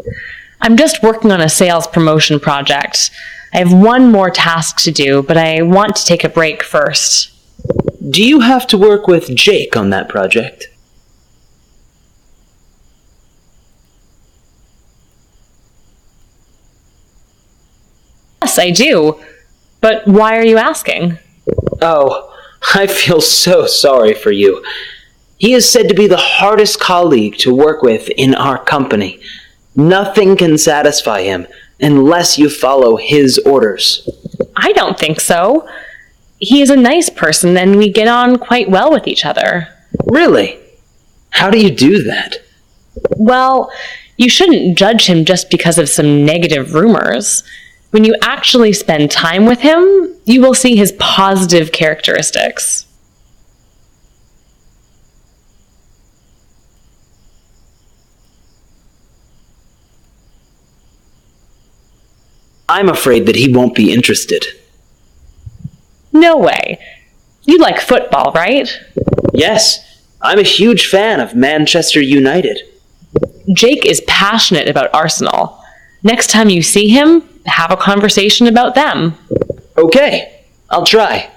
I'm just working on a sales promotion project. I have one more task to do, but I want to take a break first. Do you have to work with Jake on that project? Yes, I do. But why are you asking? Oh, I feel so sorry for you. He is said to be the hardest colleague to work with in our company. Nothing can satisfy him unless you follow his orders. I don't think so. He is a nice person and we get on quite well with each other. Really? How do you do that? Well, you shouldn't judge him just because of some negative rumors. When you actually spend time with him, you will see his positive characteristics. I'm afraid that he won't be interested. No way. You like football, right? Yes, I'm a huge fan of Manchester United. Jake is passionate about Arsenal. Next time you see him, have a conversation about them. Okay, I'll try.